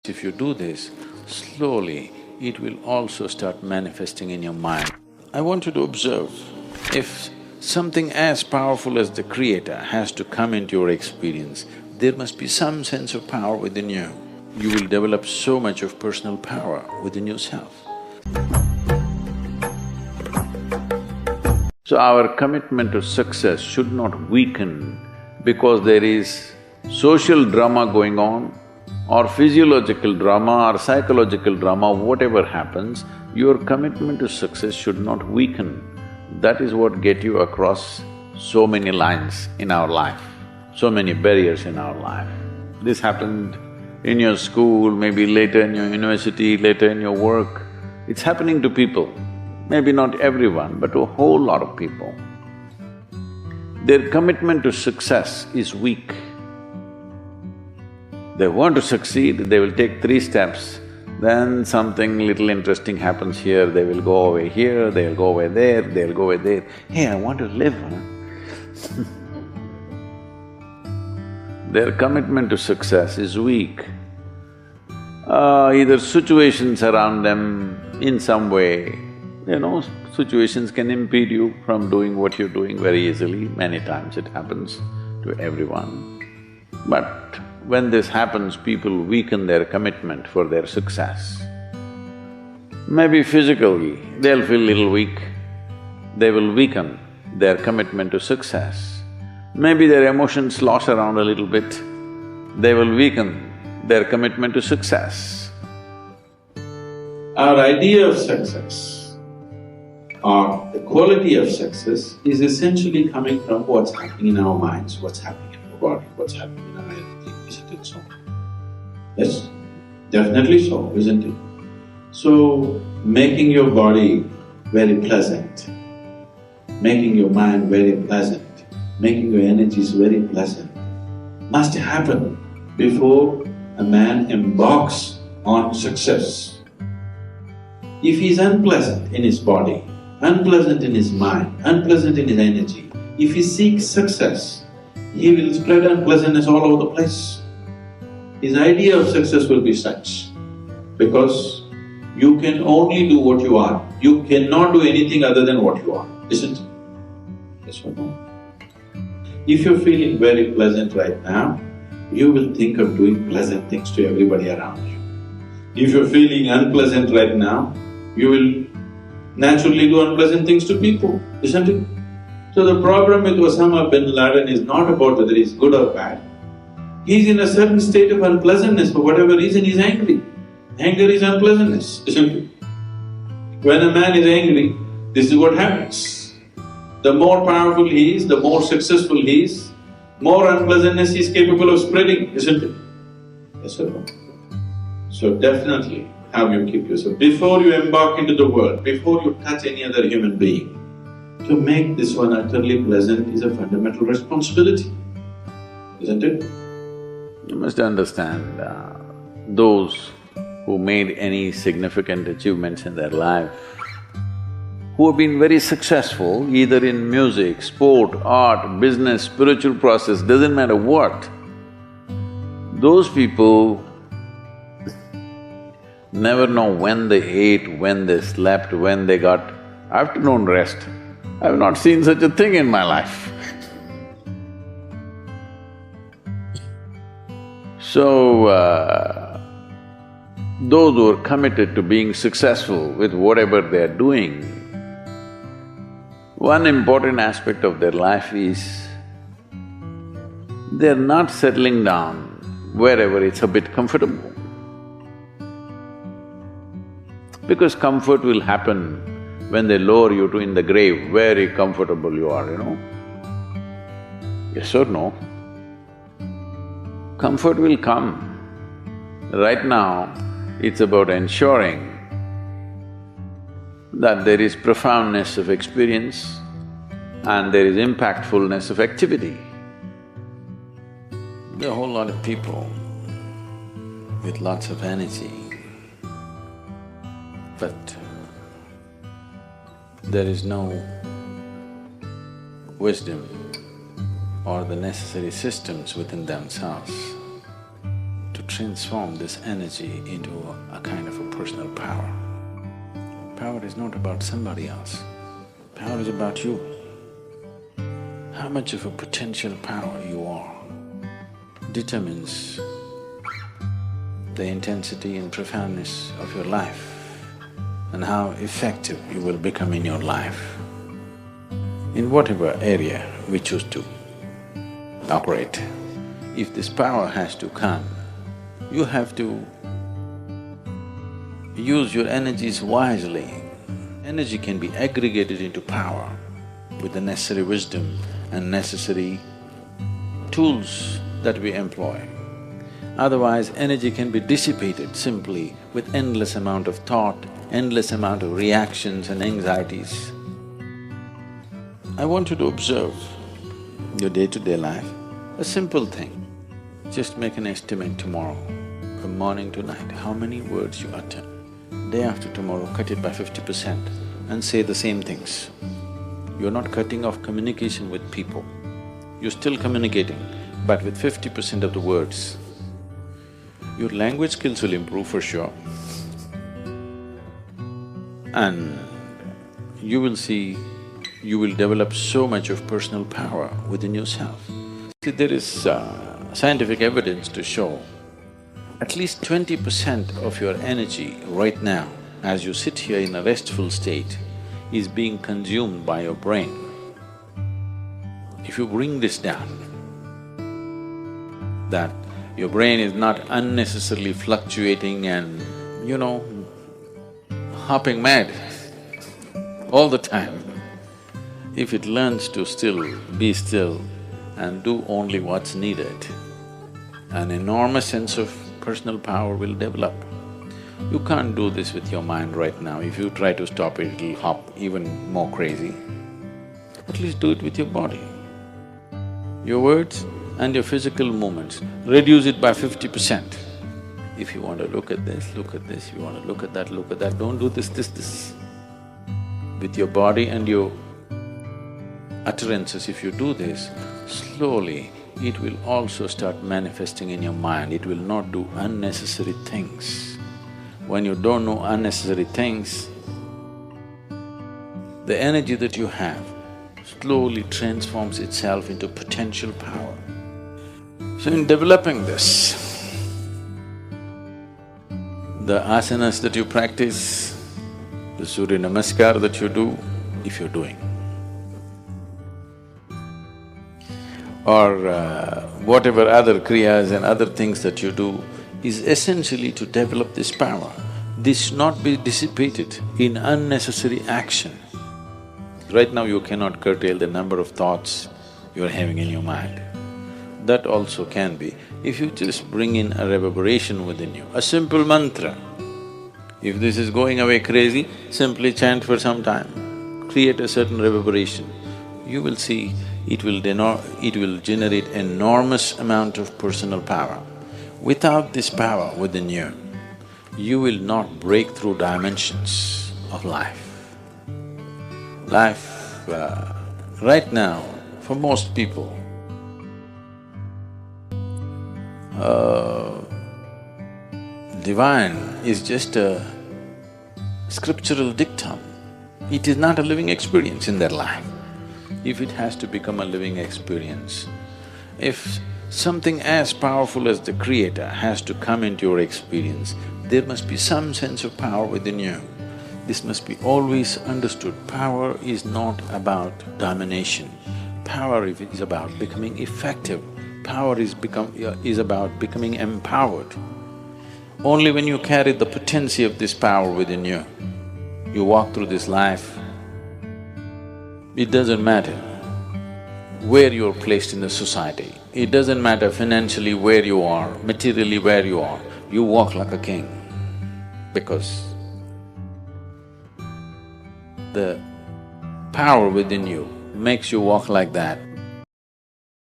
If you do this, slowly it will also start manifesting in your mind. I want you to observe, if something as powerful as the Creator has to come into your experience, there must be some sense of power within you. You will develop so much of personal power within yourself. So our commitment to success should not weaken because there is social drama going on, or physiological drama or psychological drama, whatever happens, your commitment to success should not weaken. That is what get you across so many lines in our life, so many barriers in our life. This happened in your school, maybe later in your university, later in your work. It's happening to people, maybe not everyone, but to a whole lot of people. Their commitment to success is weak. They want to succeed, they will take 3 steps, then something little interesting happens here, they will go away here, they'll go away there, they'll go away there. Hey, I want to live, huh? Their commitment to success is weak. Either situations around them in some way, situations can impede you from doing what you're doing very easily. Many times it happens to everyone. But when this happens, people weaken their commitment for their success. Maybe physically, they'll feel little weak, they will weaken their commitment to success. Maybe their emotions slosh around a little bit, they will weaken their commitment to success. Our idea of success or the quality of success is essentially coming from what's happening in our minds, what's happening in our body, what's happening in our health. Isn't it so? Yes, definitely so, isn't it? So, making your body very pleasant, making your mind very pleasant, making your energies very pleasant must happen before a man embarks on success. If he's unpleasant in his body, unpleasant in his mind, unpleasant in his energy, if he seeks success, he will spread unpleasantness all over the place. His idea of success will be such, because you can only do what you are, you cannot do anything other than what you are, isn't it? Yes or no? If you're feeling very pleasant right now, you will think of doing pleasant things to everybody around you. If you're feeling unpleasant right now, you will naturally do unpleasant things to people, isn't it? So the problem with Osama bin Laden is not about whether he's good or bad. He's in a certain state of unpleasantness, for whatever reason he's angry. Anger is unpleasantness, isn't it? When a man is angry, this is what happens. The more powerful he is, the more successful he is, more unpleasantness he is capable of spreading, isn't it? Yes or no? So definitely, how you keep yourself, before you embark into the world, before you touch any other human being, to make this one utterly pleasant is a fundamental responsibility, isn't it? You must understand, those who made any significant achievements in their life, who have been very successful either in music, sport, art, business, spiritual process, doesn't matter what, those people never know when they ate, when they slept, when they got afternoon rest. I have not seen such a thing in my life. So, those who are committed to being successful with whatever they're doing, one important aspect of their life is they're not settling down wherever it's a bit comfortable. Because comfort will happen when they lower you to in the grave, very comfortable you are, Yes or no? Comfort will come. Right now, it's about ensuring that there is profoundness of experience and there is impactfulness of activity. There are a whole lot of people with lots of energy, but there is no wisdom or the necessary systems within themselves to transform this energy into a kind of a personal power. Power is not about somebody else, power is about you. How much of a potential power you are determines the intensity and profoundness of your life and how effective you will become in your life, in whatever area we choose to operate. If this power has to come, you have to use your energies wisely. Energy can be aggregated into power with the necessary wisdom and necessary tools that we employ. Otherwise, energy can be dissipated simply with endless amount of thought, endless amount of reactions and anxieties. I want you to observe your day-to-day life, a simple thing. Just make an estimate tomorrow, from morning to night, how many words you utter. Day after tomorrow, cut it by 50% and say the same things. You're not cutting off communication with people, you're still communicating, but with 50% of the words. Your language skills will improve for sure. And you will see, you will develop so much of personal power within yourself. See, there is scientific evidence to show at least 20% of your energy right now, as you sit here in a restful state, is being consumed by your brain. If you bring this down, that your brain is not unnecessarily fluctuating and, hopping mad all the time. If it learns to be still and do only what's needed, an enormous sense of personal power will develop. You can't do this with your mind right now. If you try to stop it, it'll hop even more crazy. At least do it with your body. Your words and your physical movements, reduce it by 50%. If you want to look at this, look at this, if you want to look at that, don't do this. With your body and your utterances, if you do this, slowly it will also start manifesting in your mind, it will not do unnecessary things. When you don't know unnecessary things, the energy that you have slowly transforms itself into potential power. So in developing this, the asanas that you practice, the Surya Namaskar that you do, if you're doing, or whatever other kriyas and other things that you do, is essentially to develop this power. This should not be dissipated in unnecessary action. Right now you cannot curtail the number of thoughts you're having in your mind. That also can be, if you just bring in a reverberation within you, a simple mantra. If this is going away crazy, simply chant for some time, create a certain reverberation. You will see it will generate enormous amount of personal power. Without this power within you, you will not break through dimensions of life. Life, right now, for most people, divine is just a scriptural dictum. It is not a living experience in their life. If it has to become a living experience, if something as powerful as the Creator has to come into your experience, there must be some sense of power within you. This must be always understood. Power is not about domination. Power is about becoming effective. Power is about becoming empowered. Only when you carry the potency of this power within you, you walk through this life. It doesn't matter where you're placed in the society, it doesn't matter financially where you are, materially where you walk like a king, because the power within you makes you walk like that.